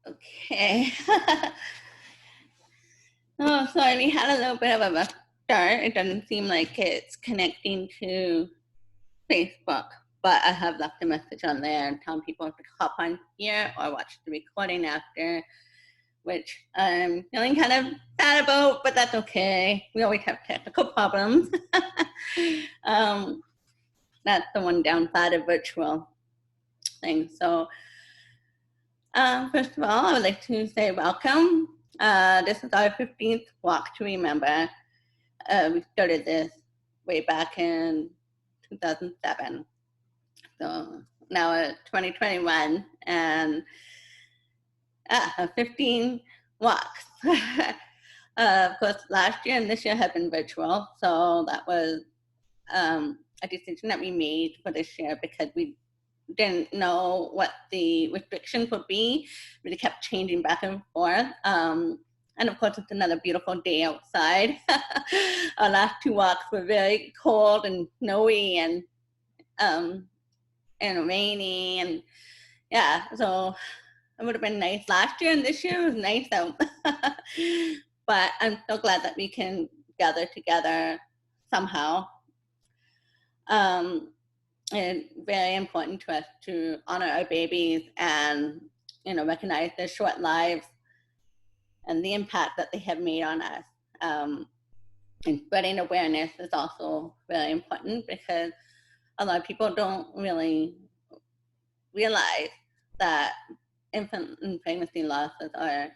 Okay. Oh, sorry, we had a little bit of a rough start. It doesn't seem like it's connecting to Facebook, but I have left a message on there and telling people to hop on here or watch the recording after, which I'm feeling kind of sad about, but that's okay. We always have technical problems. That's the one downside of virtual things. So first of all, I would like to say welcome. This is our 15th Walk to Remember. We started this way back in 2007. So now it's 2021 and 15 walks. Of course, last year and this year have been virtual. So that was a decision that we made for this year because we didn't know what the restrictions would be. Really kept changing back and forth. And of course, it's another beautiful day outside. Our last two walks were very cold and snowy and rainy, and yeah, so it would have been nice last year, and this year was nice out. But I'm so glad that we can gather together somehow. It's very important to us to honor our babies and recognize their short lives and the impact that they have made on us. And spreading awareness is also very important because a lot of people don't really realize that infant and pregnancy losses are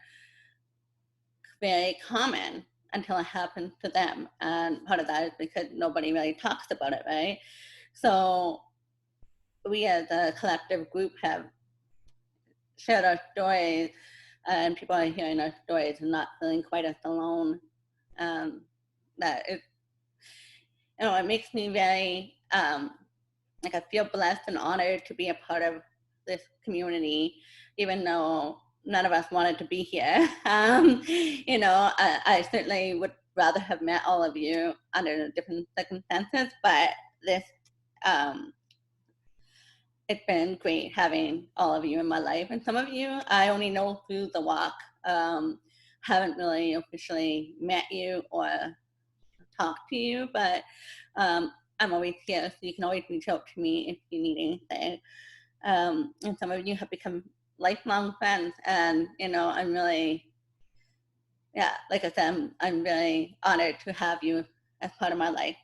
very common until it happens to them. And part of that is because nobody really talks about it, right? So we as a collective group have shared our stories, and people are hearing our stories and not feeling quite as alone. That it, it makes me very like I feel blessed and honored to be a part of this community, even though none of us wanted to be here. I certainly would rather have met all of you under different circumstances, but this it's been great having all of you in my life. And some of you I only know through the walk. Haven't really officially met you or talked to you, but I'm always here, so you can always reach out to me if you need anything. And some of you have become lifelong friends, and I'm really, like I said, I'm really honored to have you as part of my life.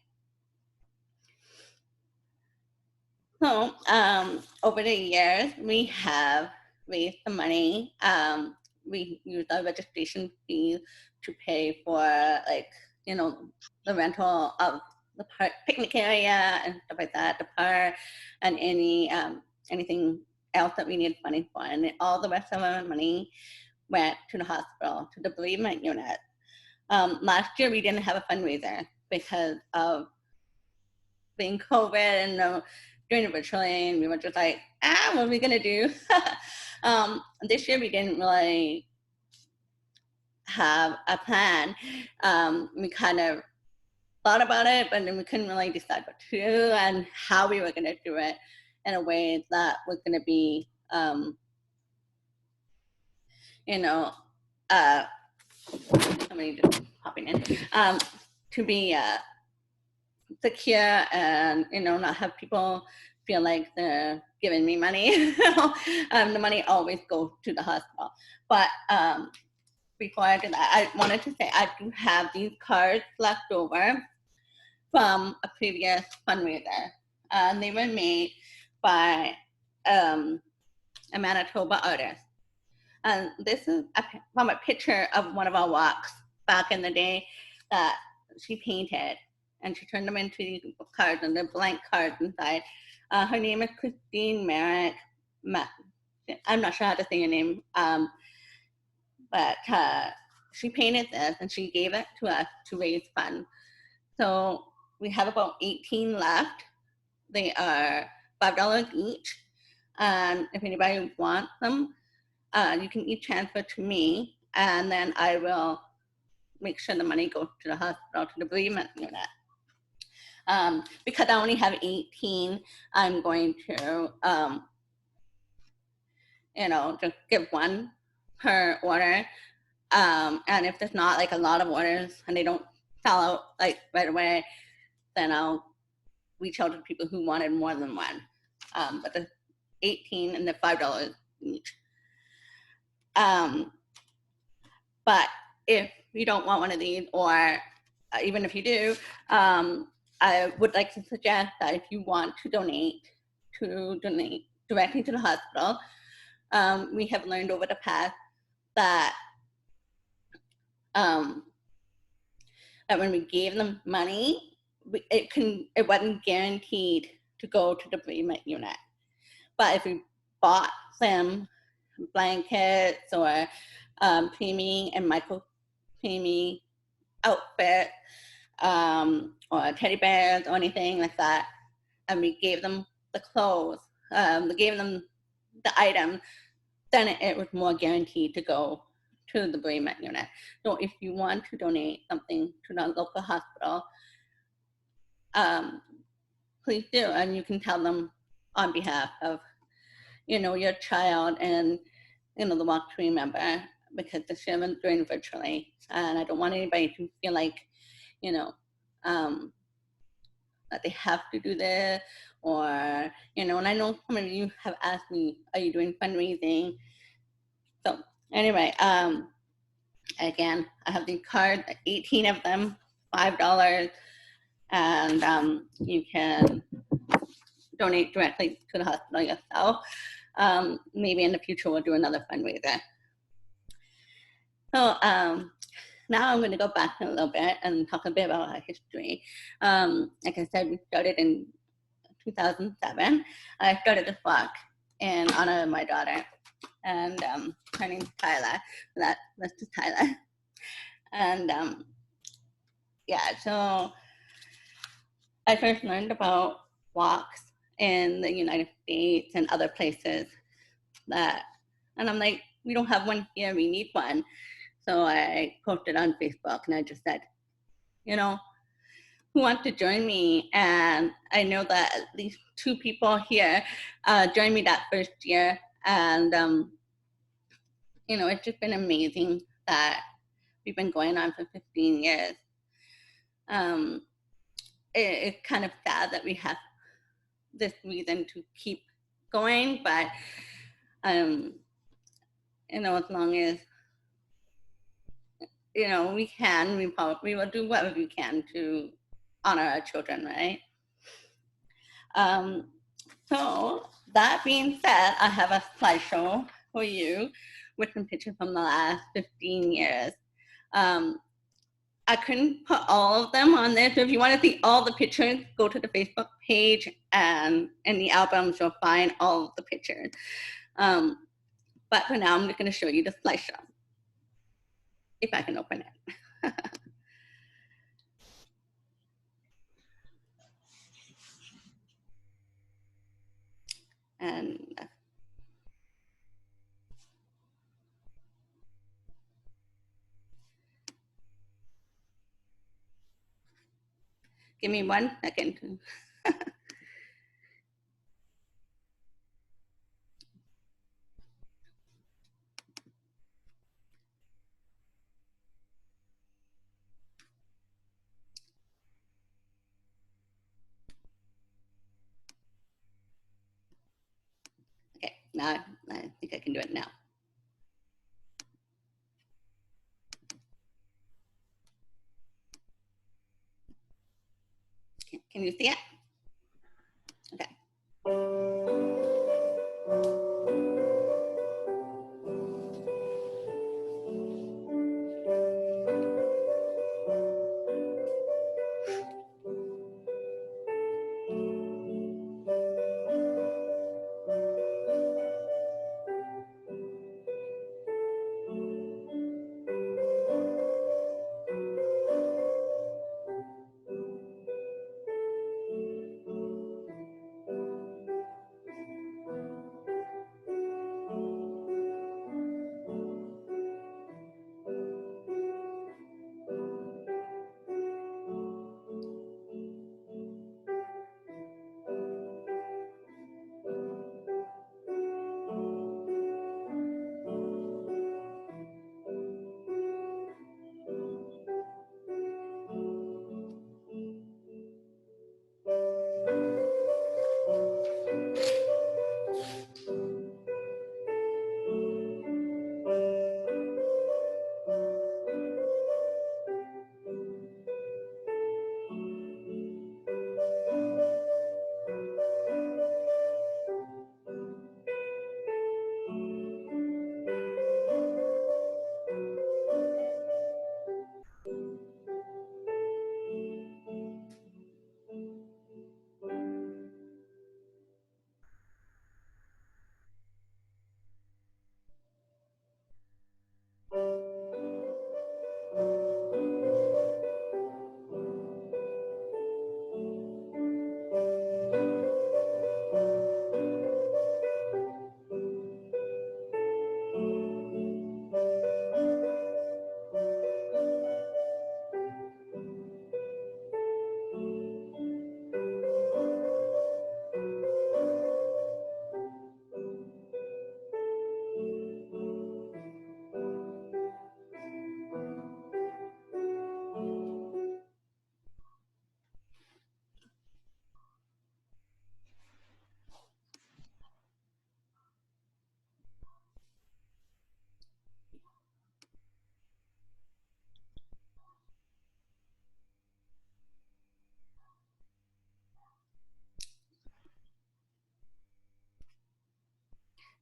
So over the years, we have raised the money. We use our registration fees to pay for the rental of the park, picnic area and stuff like that, the park, and anything else that we need money for. And all the rest of our money went to the hospital, to the bereavement unit. Last year, we didn't have a fundraiser because of being COVID and doing it virtually, and we were just like, what are we gonna do? This year we didn't really have a plan. We kind of thought about it, but then we couldn't really decide what to do and how we were gonna do it in a way that was gonna be, somebody just popping in, to be secure and not have people feel like they're giving me money. The money always goes to the hospital. But before I do that, I wanted to say I do have these cards left over from a previous fundraiser. They were made by a Manitoba artist. And this is from a picture of one of our walks back in the day that she painted, and she turned them into these cards, and they're blank cards inside. Her name is Christine Merrick. I'm not sure how to say your name, but she painted this and she gave it to us to raise funds. So we have about 18 left. They are $5 each. And if anybody wants them, you can each transfer to me, and then I will make sure the money goes to the hospital, to the bereavement unit. Because I only have 18, I'm going to, just give one per order. And if there's not like a lot of orders and they don't sell out like right away, then I'll reach out to people who wanted more than one. But the 18 and the $5 each. But if you don't want one of these, or even if you do, I would like to suggest that if you want to donate directly to the hospital. We have learned over the past that that when we gave them money, it wasn't guaranteed to go to the bereavement unit. But if we bought them blankets or preemie and micro preemie outfit or teddy bears or anything like that, and we gave them the clothes, we gave them the item, then it was more guaranteed to go to the bereavement unit. So if you want to donate something to the local hospital, please do, and you can tell them on behalf of, your child and, the Walk to Remember, because the show is doing virtually, and I don't want anybody to feel like, that they have to do this, or, and I know some of you have asked me, are you doing fundraising? So anyway, again, I have these cards, 18 of them, $5, and you can donate directly to the hospital yourself. Maybe in the future we'll do another fundraiser. So now I'm going to go back a little bit and talk a bit about our history. Like I said, we started in 2007. I started this walk in honor of my daughter, and her name's Tyler. That's just Tyler. And yeah, so I first learned about walks in the United States and other places and I'm like, we don't have one here, we need one. So I posted on Facebook and I just said, who want to join me? And I know that at least 2 people here joined me that first year. And, it's just been amazing that we've been going on for 15 years. It's kind of sad that we have this reason to keep going, but, as long as, we can, we will do whatever we can to honor our children, right? So that being said, I have a slideshow for you with some pictures from the last 15 years. I couldn't put all of them on there, so if you want to see all the pictures, go to the Facebook page, and in the albums you'll find all of the pictures. But for now, I'm just going to show you the slideshow, if I can open it. And give me 1 second. Okay, now I think I can do it now. Can you see it? Okay.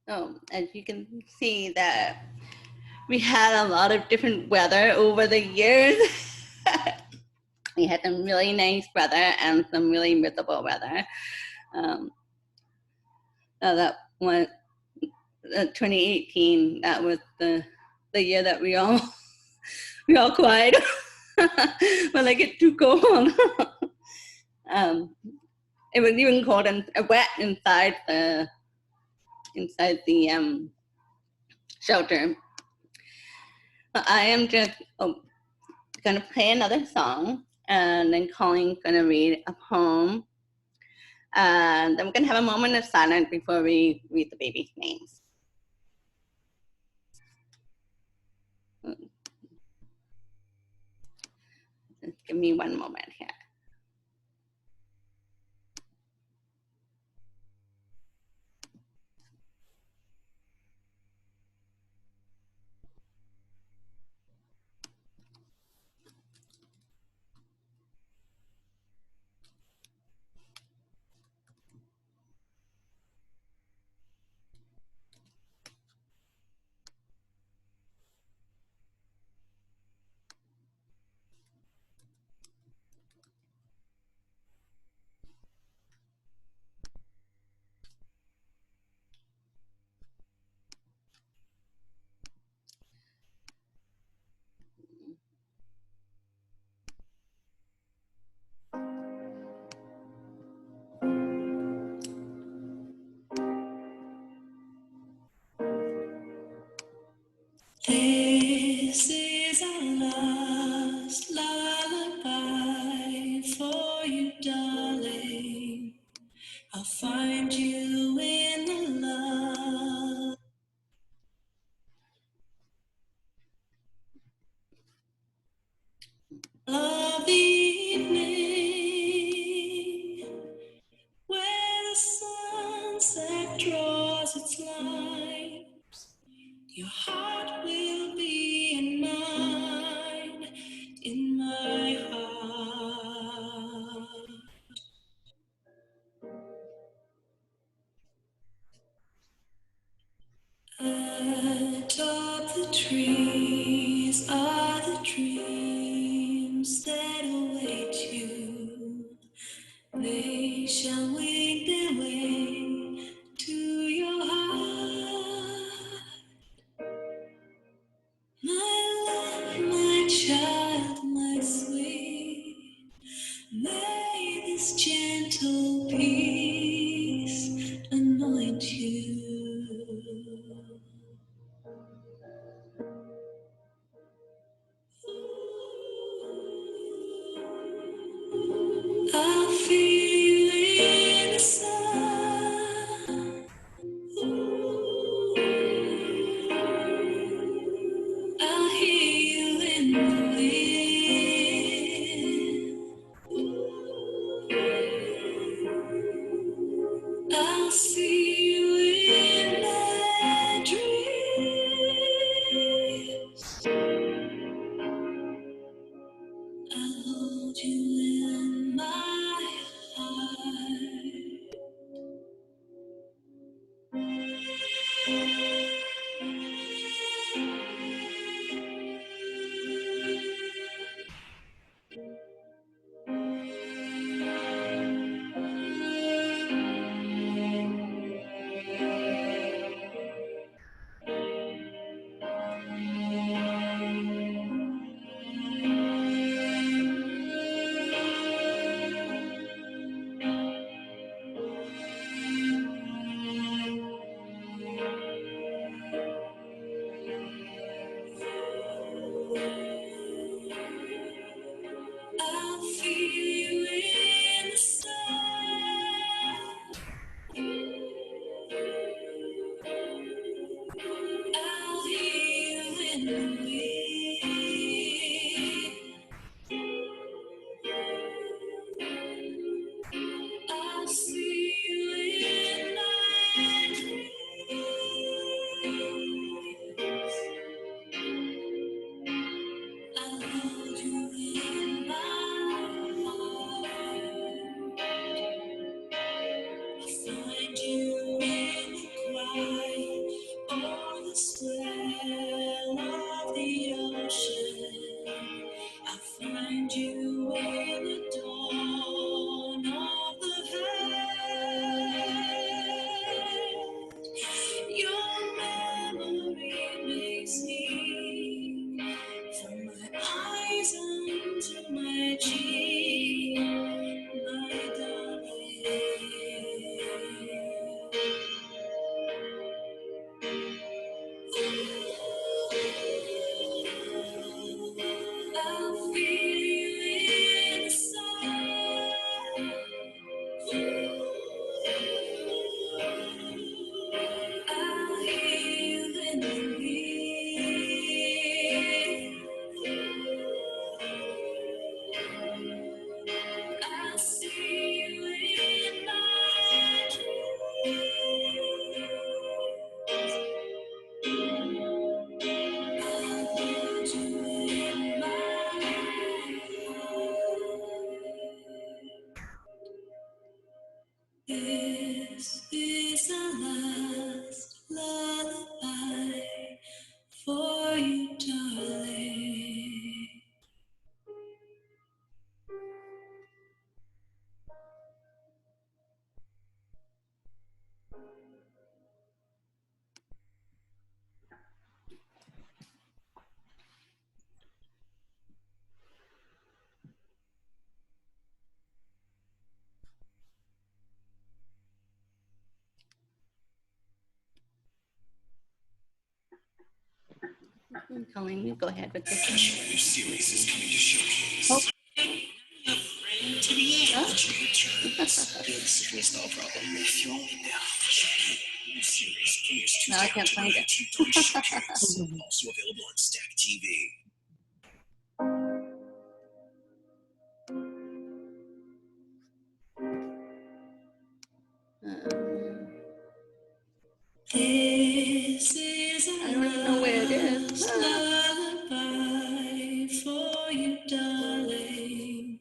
As you can see that we had a lot of different weather over the years. We had some really nice weather and some really miserable weather. That one, 2018, that was the year that we all cried when it get too cold. It was even cold and wet inside the shelter. But I am just gonna play another song, and then Colleen's gonna read a poem, and then we're gonna have a moment of silence before we read the baby's names. Just give me one moment here. This is our last lullaby for you, darling. I'll find you in the love of the evening, where the sunset draws its line. Your heart will be in mine, in my heart. Atop the trees are the dreams that await you. They shall wing their way to your heart. My love, my child, my sweet, may this gentle peace anoint you. I'll feel you in the sun. I'll hear you in the wind. I'll see you in my dreams. I'll hold you in my heart. I'll feel you in the sun. I'll hear you in the wind. I'll see you in my dreams. I'll hold you in my heart. Find you in the quiet swell of the ocean, I'll find you in the dawn of the night. Your memory makes me from my eyes unto my cheek, my darling. I'll feel you inside. I'll hear you in the wind. I'll see you in my dreams. I'll hold you in my heart. This is our last lullaby for you, darling. Colleen, you go ahead with this. Special new series is coming to showcase. Your friend to the end. Huh? Big sickness style problem. If you're only now, new series premieres No, I Tuesday, can't find October it. 18th on Showcase. Also available on Stack TV. This is I don't even know where it is. lullaby for you, darling.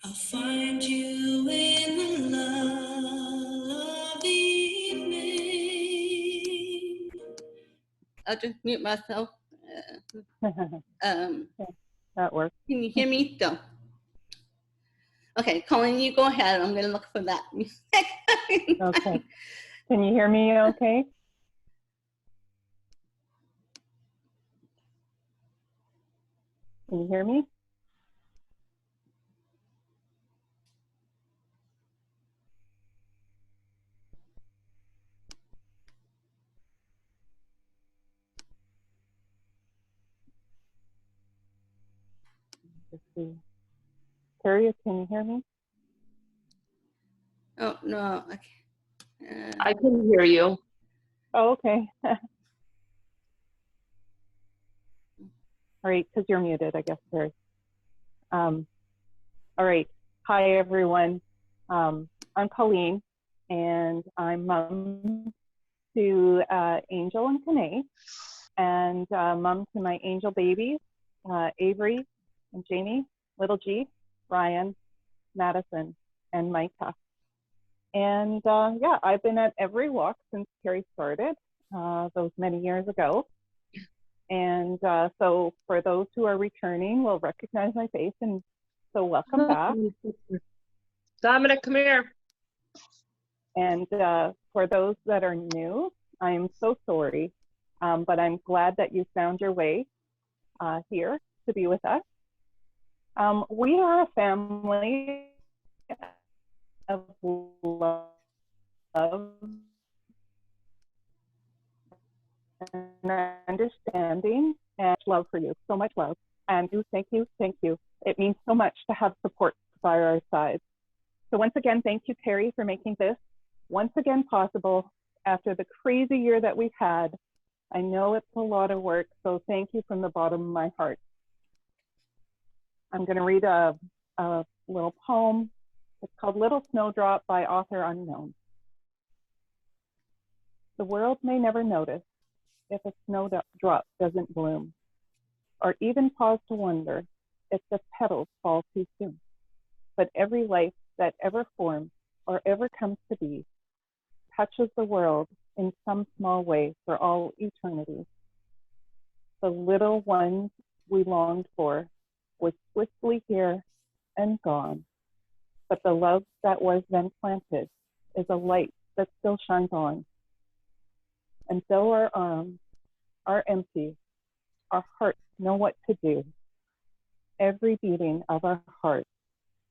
I'll find you in the lull of the evening. I'll just mute myself. That works. Can you hear me still? Okay, Colleen, you go ahead. I'm gonna look for that music. Okay. Can you hear me okay? Can you hear me? Let's see. Carrie, can you hear me? Oh no, okay. I can hear you. Oh, okay. All right, because you're muted, I guess, Carrie. All right. Hi, everyone. I'm Colleen, and I'm mom to Angel and Kanae, and mom to my angel babies, Avery and Jamie, little G, Ryan, Madison, and Micah. And yeah, I've been at every walk since Carrie started those many years ago. And so for those who are returning, will recognize my face, and so welcome back. Dominic, come here. And for those that are new, I'm so sorry, but I'm glad that you found your way here to be with us. We are a family of love and understanding and love for you. So much love. And thank you, thank you. It means so much to have support by our side. So once again, thank you, Terry, for making this once again possible after the crazy year that we've had. I know it's a lot of work, so thank you from the bottom of my heart. I'm going to read a little poem. It's called Little Snowdrop by author unknown. The world may never notice if a snowdrop doesn't bloom, or even pause to wonder if the petals fall too soon. But every life that ever forms or ever comes to be touches the world in some small way for all eternity. The little ones we longed for was swiftly here and gone, but the love that was then planted is a light that still shines on. And though our arms are empty, our hearts know what to do. Every beating of our heart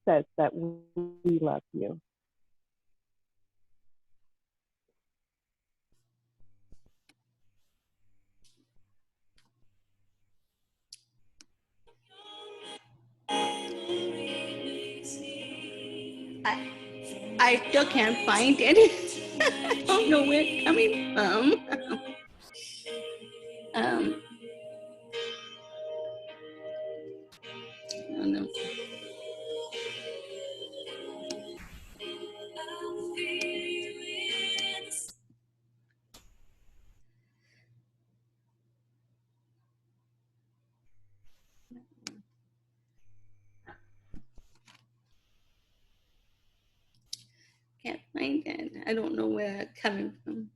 says that we love you. I still can't find it. I don't know where it's coming from. I don't know. Can't find it. I don't know where it's coming from.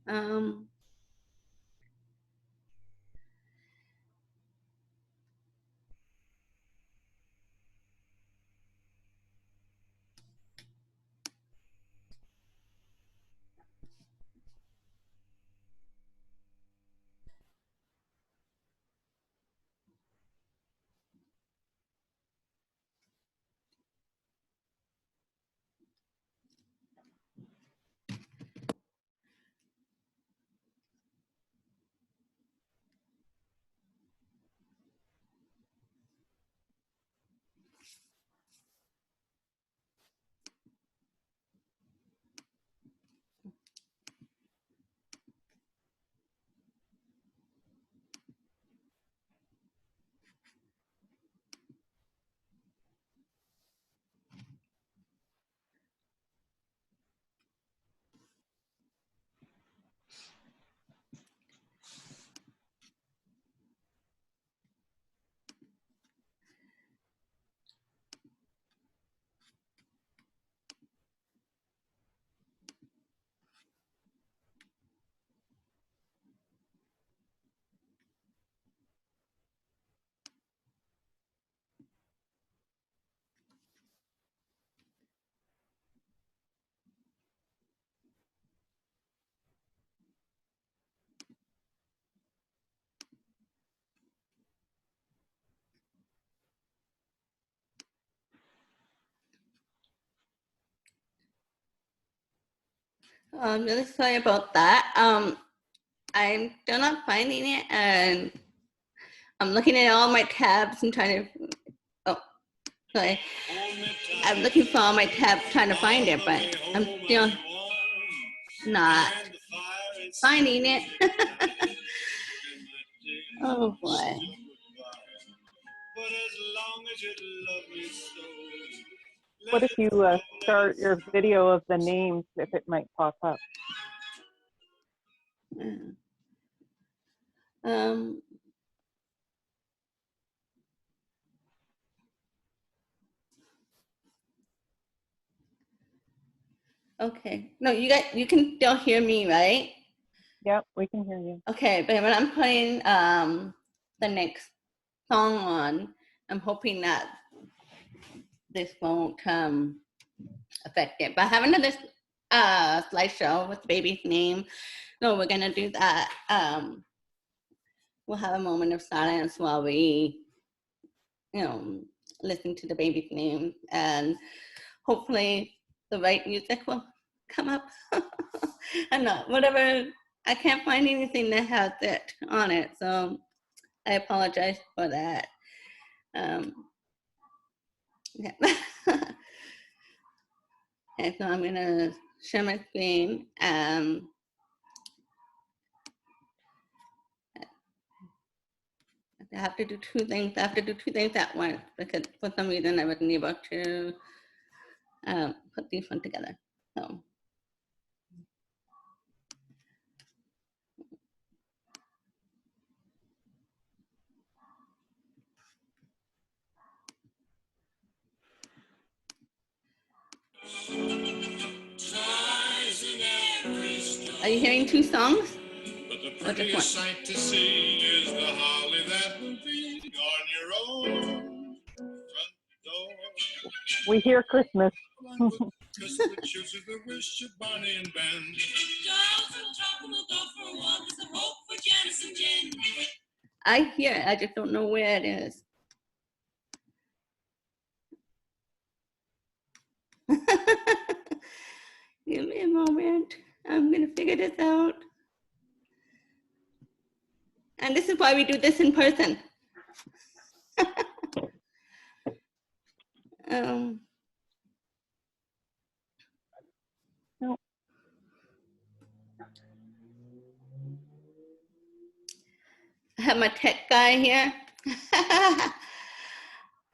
I'm really sorry about that. I'm still not finding it, and I'm looking at all my tabs and trying to. Oh, sorry. I'm looking for all my tabs trying to find it, but I'm still not finding it. Oh boy. What if you start your video of the names, if it might pop up? Um, okay. No, you can still hear me, right? Yep, we can hear you. Okay, but when I'm putting the next song on, I'm hoping that this won't affect it. But I have another slideshow with the baby's name. No, we're gonna do that. We'll have a moment of silence while we, listen to the baby's name, and hopefully the right music will come up. I'm not, whatever, I can't find anything that has it on it, so I apologize for that. Yeah. Okay, so I'm gonna share my screen. I have to do two things. I have to do two things at once because for some reason I wasn't able to put these one together. So. I Are you hearing two songs? But the Or just prettiest one? sight to see is the holly that will be on your own front door. We hear Christmas. Kiss the children that wish you Bonnie and Ben. Dolls and chocolate will go for a walk. There's some hope for Janice and Jen. I hear it. I just don't know where it is. Give me a moment. I'm going to figure this out. And this is why we do this in person. um, No. I have my tech guy here.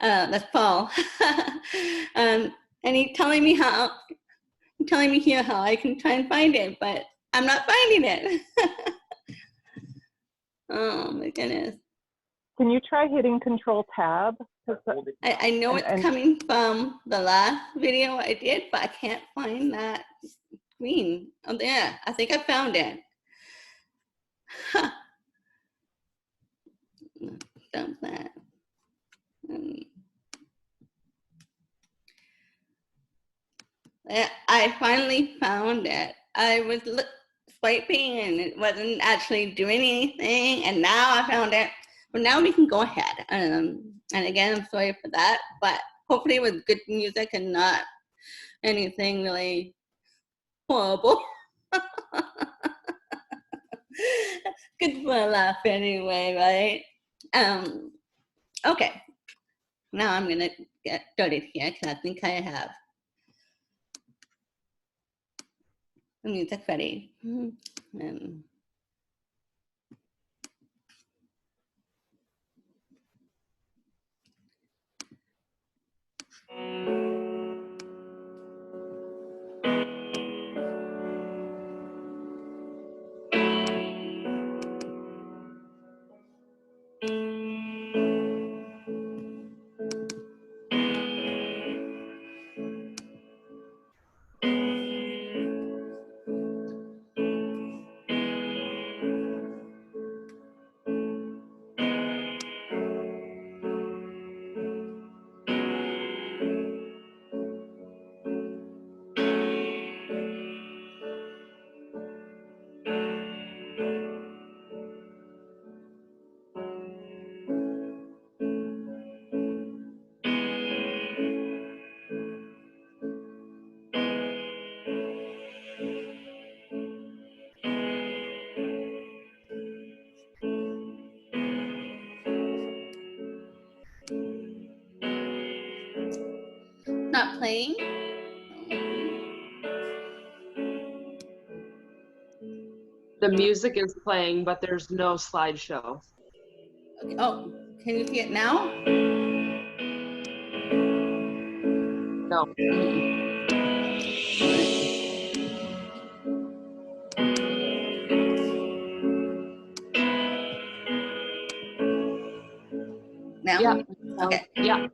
That's Paul. And he's telling me here how I can try and find it, but I'm not finding it. Oh my goodness. Can you try hitting Control Tab? I know it's coming from the last video I did, but I can't find that screen. Oh, there. I think I found it. Huh. Dump that. I finally found it. I was swiping and it wasn't actually doing anything, and now I found it. But now we can go ahead. And again, I'm sorry for that, but hopefully with good music and not anything really horrible. Good for a laugh anyway, right? Okay. Now I'm gonna get started here because I think I have the music ready. Not playing. The music is playing, but there's no slideshow. Okay. Oh, can you see it now? No. Now? Yeah. Okay. Yeah.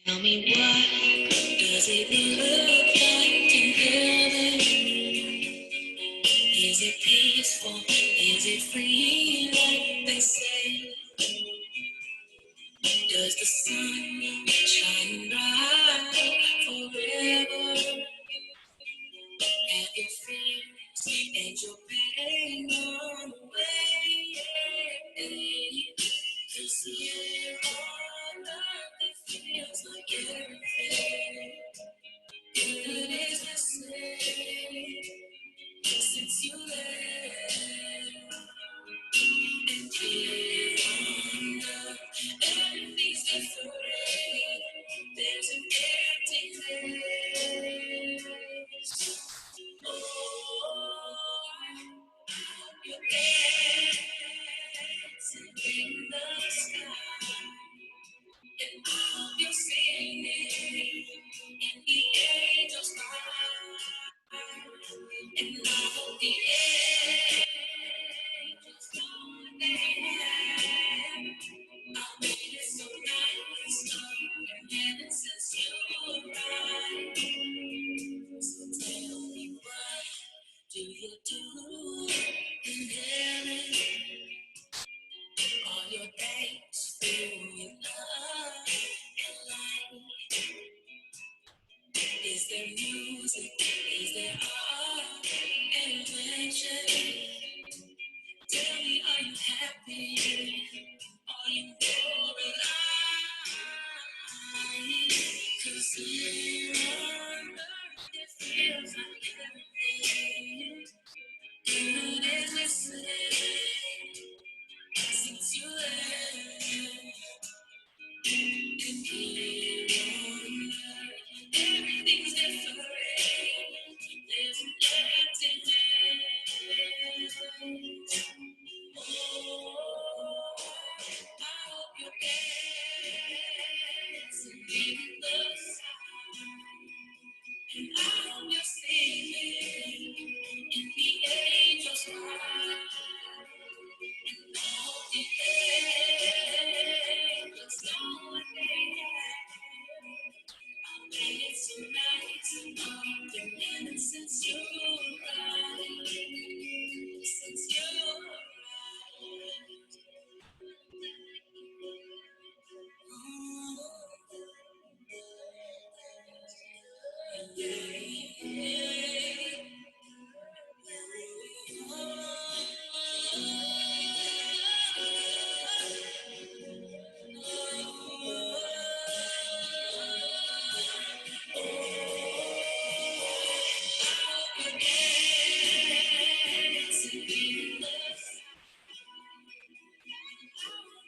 Tell me what does it look like in heaven? Is it peaceful? Is it free like they say? Does the sun shine bright forever? Have your fears and your pain gone away? 'Cause here on earth it feels like everything good is the same since you left. And here on earth everything's different. There's an emptiness. Oh, you're dancing in the sky. And I'll be singing in the angels' choir. And all the angels know that I'll make it so nice in heaven since you arrived. So tell me, what do you do in heaven? All your days filled with love and light. Is there music? Is there art and pleasure? Tell me, are you happy? Are you glorified? 'Cause here on earth it feels like everything good is the same since you left. And here on earth everything's different. There's an emptiness. Oh, I hope you're dancing in the sun. And I hope you're singing in the angels' choir. And I hope the angels know what they have. I made it so nice and I've been living since you arrived. Since you arrived.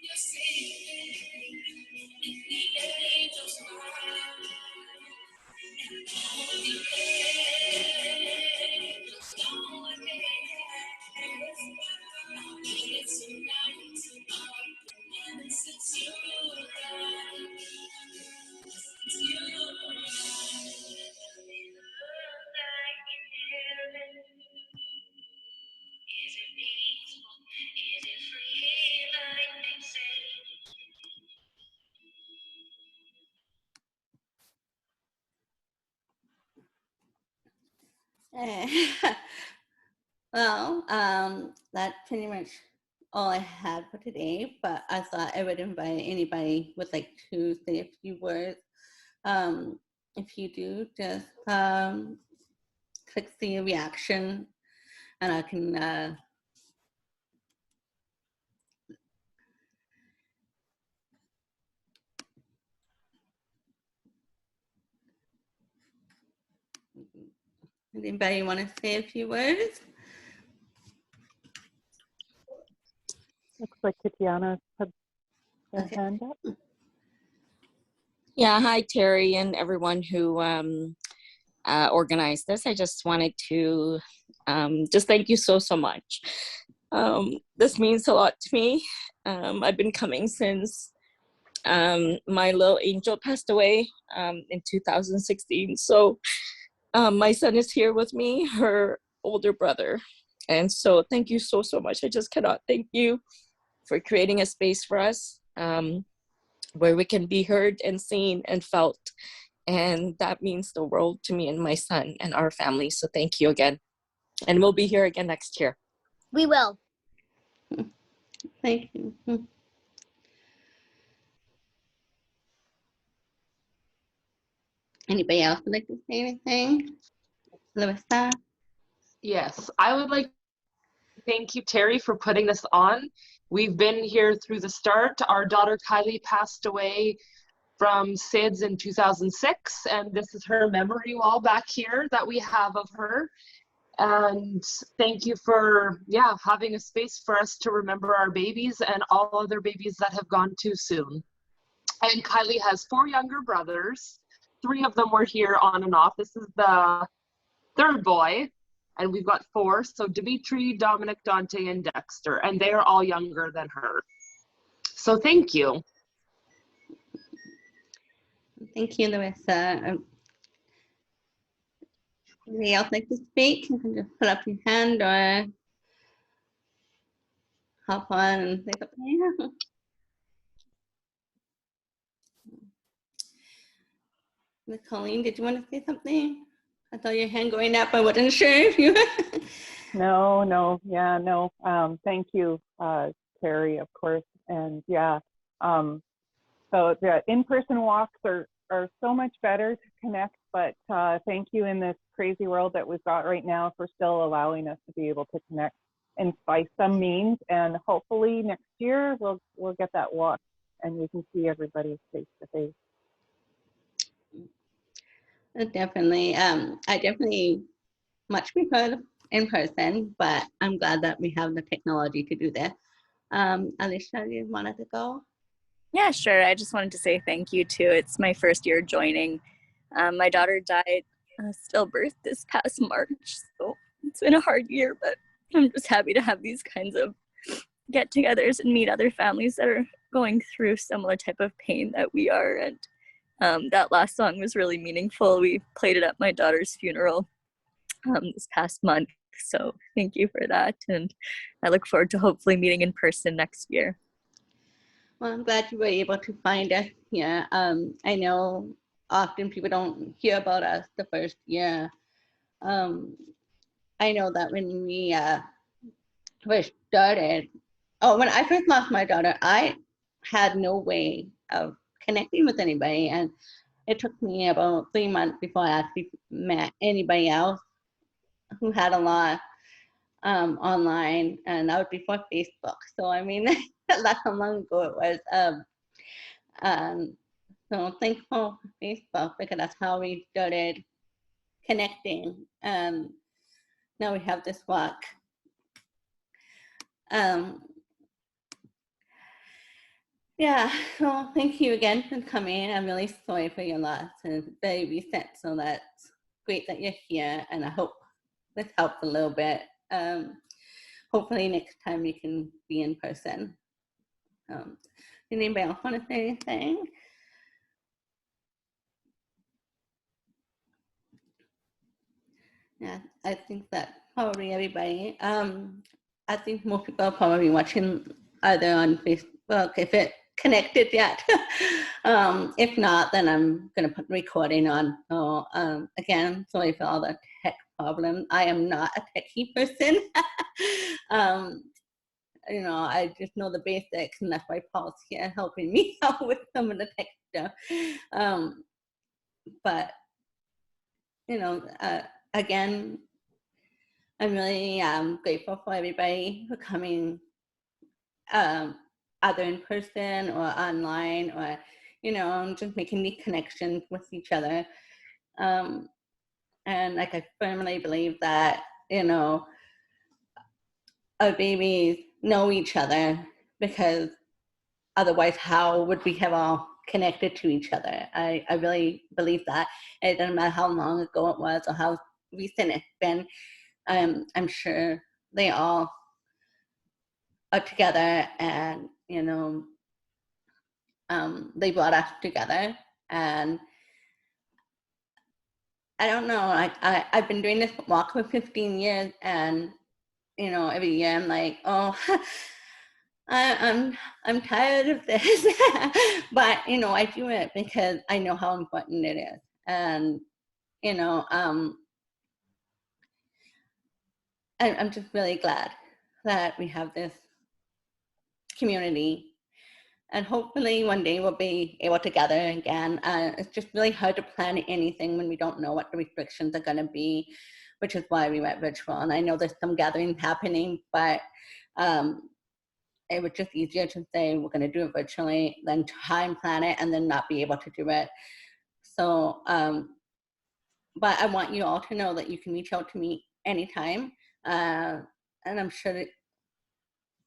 You're singing in the angels' choir. And all the angels know what they have. It's so nice and and since you arrived, since you arrived, like in heaven. Is it peaceful? Is it free like they say? Well, that's pretty much all I had for today, but I thought I would invite anybody would like to say a few words. If you do, just click the reaction and I can anybody want to say a few words? Looks like Tatiana put their Okay. hand up. Yeah, hi Terry and everyone who organized this. I just wanted to just thank you so much. This means a lot to me. I've been coming since my little angel passed away in 2016. So my son is here with me, her older brother. And so thank you so much. I just cannot thank you for creating a space for us. where we can be heard and seen and felt. And that means the world to me and my son and our family. So thank you again. And we'll be here again next year. We will. Thank you. Anybody else would like to say anything? Larissa? Yes, I would like to thank you, Terry, for putting this on. We've been here through the start. Our daughter Kylie passed away from SIDS in 2006, and this is her memory wall back here that we have of her. And thank you for, having a space for us to remember our babies and all other babies that have gone too soon. And Kylie has 4 younger brothers. 3 of them were here on and off. This is the 3rd boy, and we've got 4. So Dimitri, Dominic, Dante, and Dexter, and they are all younger than her. So thank you. Thank you, Larissa. Anybody else like to speak? You can just put up your hand or hop on and say something. Miss Colleen, did you want to say something? I saw your hand going up. I wasn't sure if you. No. Thank you, Terry, of course. And so the in-person walks are so much better to connect, but thank you in this crazy world that we've got right now for still allowing us to be able to connect and by some means. And hopefully next year we'll get that walk and we can see everybody face to face. Definitely. I definitely much prefer in person, but I'm glad that we have the technology to do this. Alicia, you wanted to go? Yeah, sure. I just wanted to say thank you too. It's my first year joining. My daughter died stillbirth this past March, so it's been a hard year, but I'm just happy to have these kinds of get-togethers and meet other families that are going through similar type of pain that we are. And that last song was really meaningful. We played it at my daughter's funeral this past month, so thank you for that. And I look forward to hopefully meeting in person next year. Well, I'm glad you were able to find us here. I know often people don't hear about us the first year. I know that when we first started, when I first lost my daughter, I had no way of connecting with anybody. And it took me about 3 months before I actually met anybody else who had a loss online. And that was before Facebook. So, I mean, that's how long ago it was. So thankful for Facebook because that's how we started connecting. Now we have this walk. Yeah, well, thank you again for coming. I'm really sorry for your loss and very recent, so that's great that you're here, and I hope this helps a little bit. Hopefully next time you can be in person. Anybody else want to say anything? Yeah, I think that probably everybody. I think most people are probably watching either on Facebook if it connected yet. If not, then I'm gonna put recording on. So again, sorry for all the tech problems. I am not a techie person. You know, I just know the basics, and that's why Paul's here helping me out with some of the tech stuff. But you know, again, I'm really grateful for everybody for coming, either in person or online, or you know, just making the connections with each other. And like I firmly believe that, you know, our babies know each other, because otherwise how would we have all connected to each other? I really believe that. It doesn't matter how long ago it was or how recent it's been. I'm sure they all are together, and you know, they brought us together. And I don't know, I've been doing this walk for 15 years, and you know, every year I'm like, oh, I'm tired of this, but you know, I do it because I know how important it is, and you know, I'm just really glad that we have this community, and hopefully one day we'll be able to gather again. It's just really hard to plan anything when we don't know what the restrictions are going to be, which is why we went virtual. And I know there's some gatherings happening, but it was just easier to say we're going to do it virtually than try and plan it and then not be able to do it. So, but I want you all to know that you can reach out to me anytime. And I'm sure that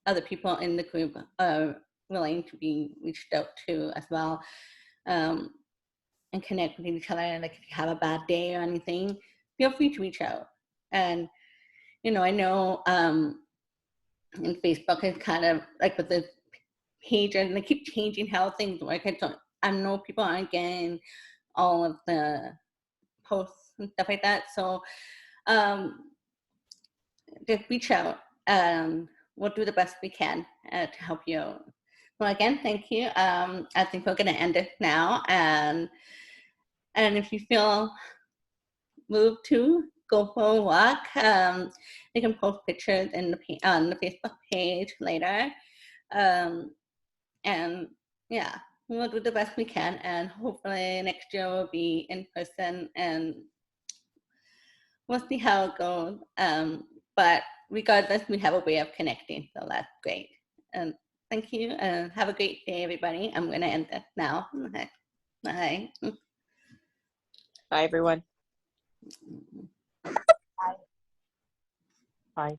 other people in the group are willing to be reached out to as well, and connect with each other. Like if you have a bad day or anything, feel free to reach out. And, you know, I know in Facebook is kind of like with the page and they keep changing how things work. I know people aren't getting all of the posts and stuff like that. So just reach out and we'll do the best we can to help you. Well, again, thank you. I think we're going to end it now. And if you feel moved to go for a walk, you can post pictures on the Facebook page later. And yeah, we'll do the best we can. And hopefully next year we'll be in person and we'll see how it goes. But regardless, we have a way of connecting, so that's great. And thank you, and have a great day, everybody. I'm going to end this now. Bye. Bye, everyone. Bye.